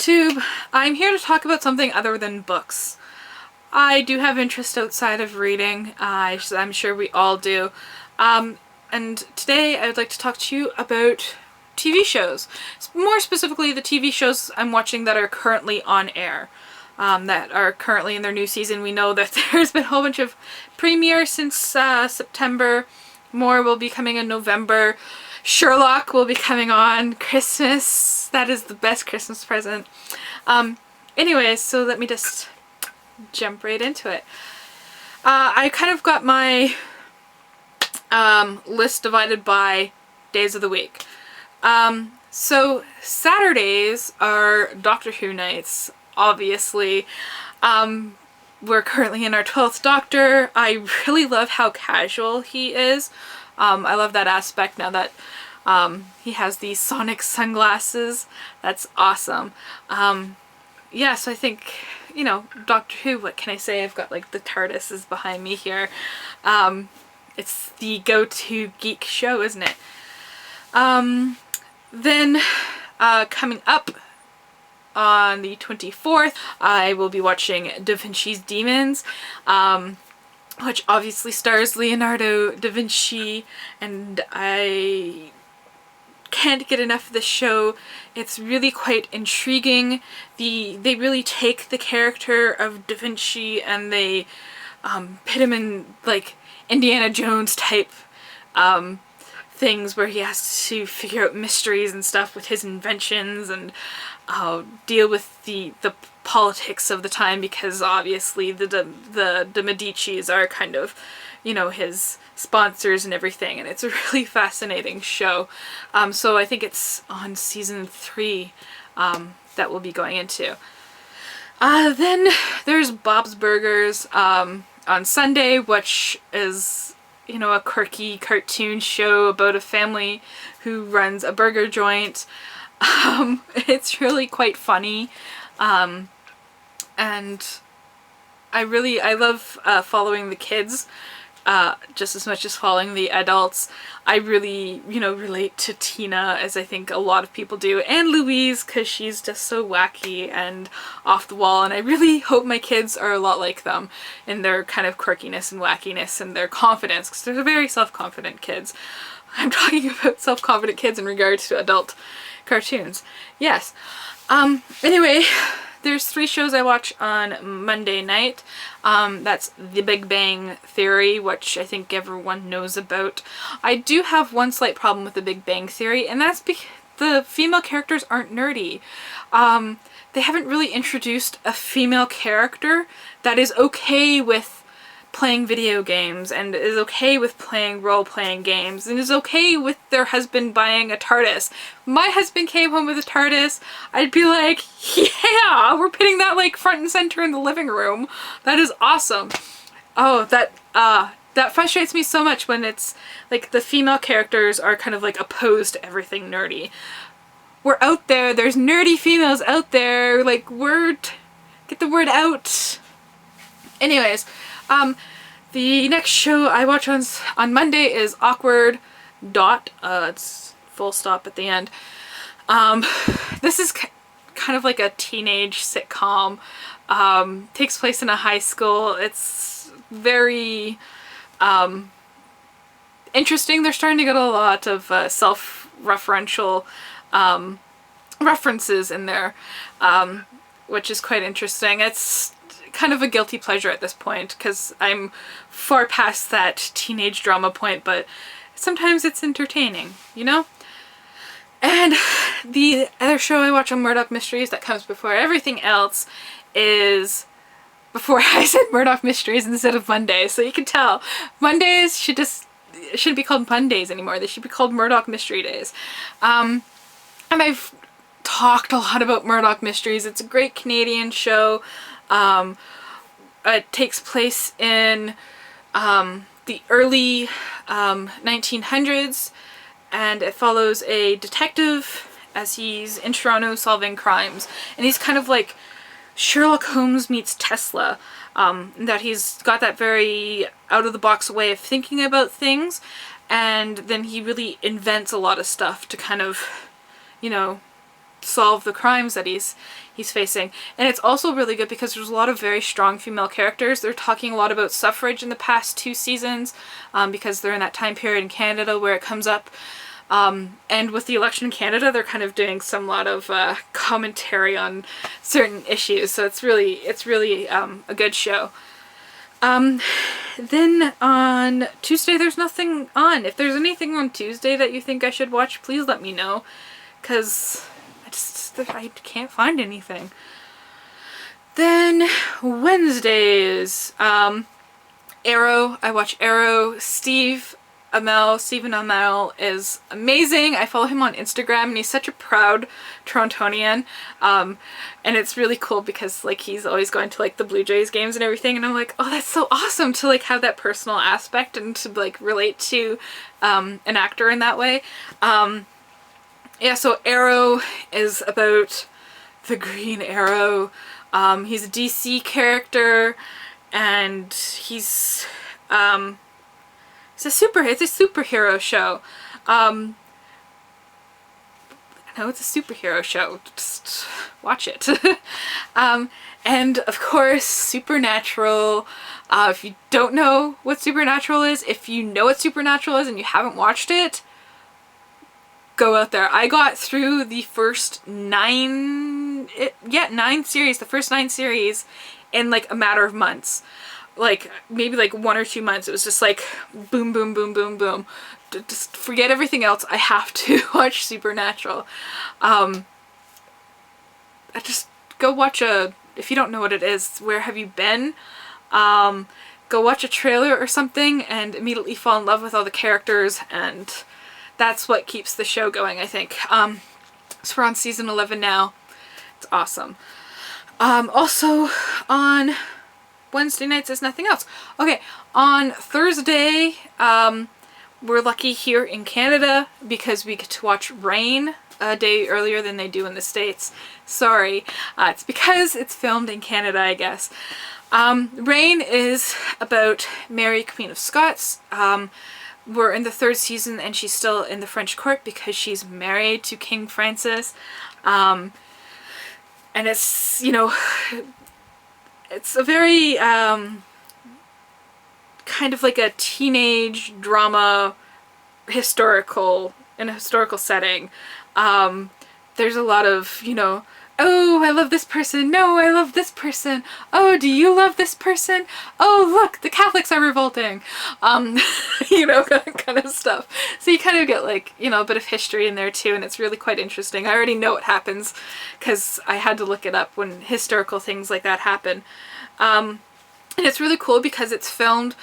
YouTube. I'm here to talk about something other than books. I do have interest outside of reading, I'm sure we all do. And today I would like to talk to you about TV shows. More specifically, the TV shows I'm watching that are currently on air. That are currently in their new season. We know that there's been a whole bunch of premieres since September. More will be coming in November. Sherlock will be coming on Christmas. That is the best Christmas present. Anyways, so let me just jump right into it. I kind of got my list divided by days of the week. So Saturdays are Doctor Who nights, obviously. We're currently in our 12th Doctor. I really love how casual he is. I love that aspect now that he has these sonic sunglasses. That's awesome. Yeah, so I think, you know, Doctor Who, what can I say? I've got like the TARDIS is behind me here. It's the go-to geek show, isn't it? Then coming up on the 24th, I will be watching Da Vinci's Demons, which obviously stars Leonardo da Vinci, and I can't get enough of this show. It's really quite intriguing. They really take the character of Da Vinci and they put him in like Indiana Jones type things where he has to figure out mysteries and stuff with his inventions and deal with the politics of the time, because obviously the Medicis are kind of, you know, his sponsors and everything, and it's a really fascinating show. So I think it's on season 3 that we'll be going into. Then there's Bob's Burgers on Sunday, which is, you know, a quirky cartoon show about a family who runs a burger joint. It's really quite funny. And I love following the kids just as much as following the adults. I really, you know, relate to Tina, as I think a lot of people do, and Louise, because she's just so wacky and off the wall, and I really hope my kids are a lot like them in their kind of quirkiness and wackiness and their confidence, because they're very self-confident kids. I'm talking about self-confident kids in regards to adult cartoons. Yes. Anyway, there's 3 shows I watch on Monday night. That's The Big Bang Theory, which I think everyone knows about. I do have one slight problem with The Big Bang Theory, and that's because the female characters aren't nerdy. They haven't really introduced a female character that is okay with playing video games and is okay with playing role-playing games and is okay with their husband buying a TARDIS. My husband came home with a TARDIS, I'd be like, yeah, we're putting that like front and center in the living room. That is awesome. Oh, that frustrates me so much when it's like the female characters are kind of like opposed to everything nerdy. We're out there, there's nerdy females out there, like get the word out. Anyways, the next show I watch on Monday is Awkward. It's full stop at the end. This is kind of like a teenage sitcom. Takes place in a high school. It's very interesting. They're starting to get a lot of self-referential references in there, which is quite interesting. It's kind of a guilty pleasure at this point because I'm far past that teenage drama point, but sometimes it's entertaining, you know? And the other show I watch on Murdoch Mysteries that comes before everything else is, before I said Murdoch Mysteries instead of Mondays, so you can tell Mondays shouldn't be called Mondays anymore. They should be called Murdoch Mystery Days. And I've talked a lot about Murdoch Mysteries. It's a great Canadian show. It takes place in the early 1900s, and it follows a detective as he's in Toronto solving crimes. And he's kind of like Sherlock Holmes meets Tesla, that he's got that very out-of-the-box way of thinking about things, and then he really invents a lot of stuff to kind of, you know, solve the crimes that he's facing. And it's also really good because there's a lot of very strong female characters. They're talking a lot about suffrage in the past 2 seasons, because they're in that time period in Canada where it comes up. And with the election in Canada, they're kind of doing some lot of commentary on certain issues. So it's really a good show. Then on Tuesday, there's nothing on. If there's anything on Tuesday that you think I should watch, please let me know, because I can't find anything. Then Wednesdays, Arrow. I watch Arrow. Stephen Amell is amazing. I follow him on Instagram, and he's such a proud Torontonian. And it's really cool because like he's always going to like the Blue Jays games and everything, and I'm like, oh, that's so awesome to like have that personal aspect and to like relate to an actor in that way. Yeah, so Arrow is about the Green Arrow. He's a DC character, and it's a superhero show. No, it's a superhero show. Just watch it. And of course, Supernatural. If you don't know what Supernatural is, if you know what Supernatural is and you haven't watched it, go out there. I got through the first 9 series, the first 9 series in like a matter of months. Like maybe like 1 or 2 months. It was just like boom, boom, boom, boom, boom. Just forget everything else. I have to watch Supernatural. I just go watch if you don't know what it is, Where Have You Been? Go watch a trailer or something and immediately fall in love with all the characters, and that's what keeps the show going, I think. So we're on season 11 now. It's awesome. Also on Wednesday nights there's nothing else. Okay, on Thursday, we're lucky here in Canada because we get to watch Rain a day earlier than they do in the States. Sorry. It's because it's filmed in Canada, I guess. Rain is about Mary, Queen of Scots. We're in the 3rd season and she's still in the French court because she's married to King Francis. And it's, you know, it's a very kind of like a teenage drama historical setting. There's a lot of, you know, oh, I love this person. No, I love this person. Oh, do you love this person? Oh, look, the Catholics are revolting. You know, kind of stuff. So you kind of get like, you know, a bit of history in there too, and it's really quite interesting. I already know what happens because I had to look it up when historical things like that happen. And it's really cool because it's filmed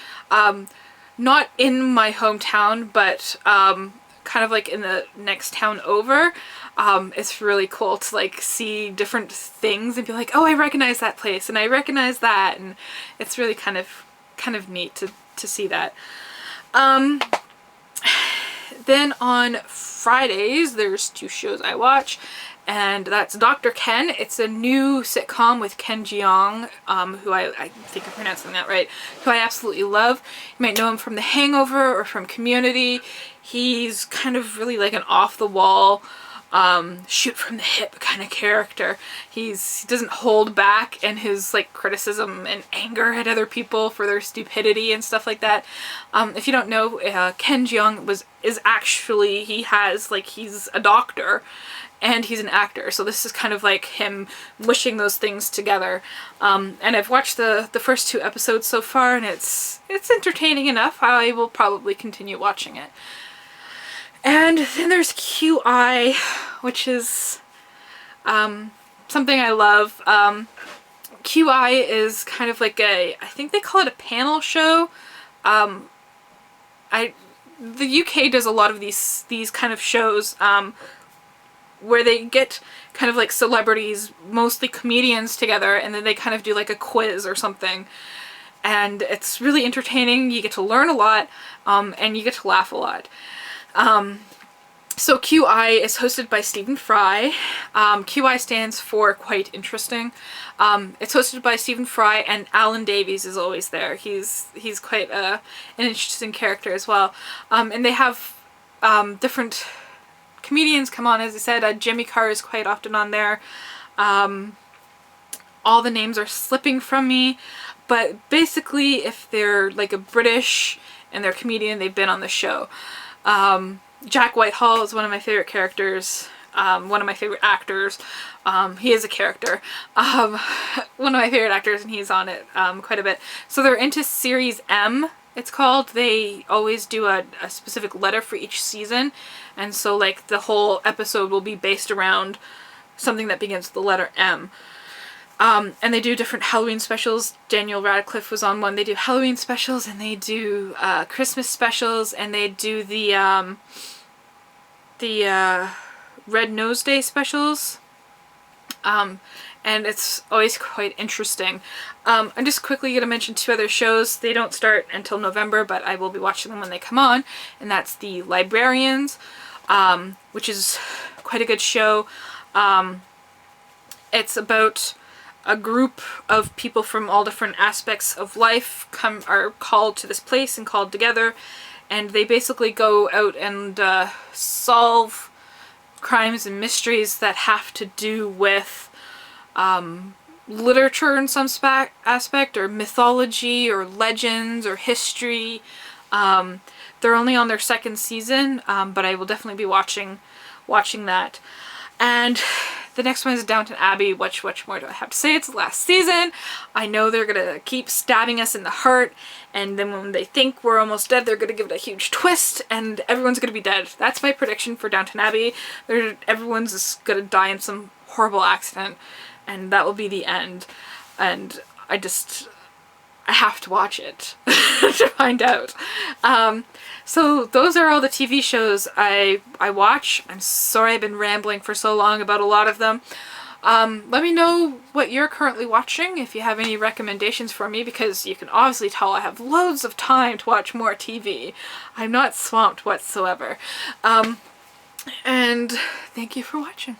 not in my hometown, but kind of like in the next town over. It's really cool to like see different things and be like, oh, I recognize that place and I recognize that, and it's really kind of neat to see that. Then on Fridays there's 2 shows I watch, and that's Dr. Ken. It's a new sitcom with Ken Jeong, who I think I'm pronouncing that right, who I absolutely love. You might know him from The Hangover or from Community. He's kind of really like an off-the-wall, shoot from the hip kind of character. He doesn't hold back in his like criticism and anger at other people for their stupidity and stuff like that. If you don't know, Ken Jeong he's a doctor and he's an actor, so this is kind of like him mushing those things together. And I've watched the first 2 episodes so far, and it's entertaining enough. I will probably continue watching it. And then there's QI, which is something I love. QI is kind of like I think they call it a panel show. The UK does a lot of these kind of shows where they get kind of like celebrities, mostly comedians, together, and then they kind of do like a quiz or something. And it's really entertaining. You get to learn a lot, and you get to laugh a lot. So QI is hosted by Stephen Fry. QI stands for Quite Interesting. It's hosted by Stephen Fry, and Alan Davies is always there. He's quite an interesting character as well. And they have different comedians come on, as I said. Jimmy Carr is quite often on there. All the names are slipping from me, but basically if they're like a British and they're a comedian, they've been on the show. Jack Whitehall is one of my favorite characters, one of my favorite actors. He is a character. One of my favorite actors, and he's on it quite a bit. So they're into Series M, it's called. They always do a specific letter for each season, and so like the whole episode will be based around something that begins with the letter M. And they do different Halloween specials. Daniel Radcliffe was on one. They do Halloween specials, and they do Christmas specials, and they do the Red Nose Day specials. And it's always quite interesting. I'm just quickly going to mention 2 other shows. They don't start until November, but I will be watching them when they come on. And that's the Librarians, which is quite a good show. It's about a group of people from all different aspects of life are called to this place and called together, and they basically go out and solve crimes and mysteries that have to do with literature in some aspect, or mythology, or legends, or history. They're only on their 2nd season, but I will definitely be watching that. And the next one is Downton Abbey. What more do I have to say? It's the last season. I know they're going to keep stabbing us in the heart, and then when they think we're almost dead, they're going to give it a huge twist, and everyone's going to be dead. That's my prediction for Downton Abbey. Everyone's just going to die in some horrible accident, and that will be the end. And I have to watch it to find out. So those are all the TV shows I watch. I'm sorry I've been rambling for so long about a lot of them. Let me know what you're currently watching, if you have any recommendations for me, because you can obviously tell I have loads of time to watch more TV. I'm not swamped whatsoever. And thank you for watching.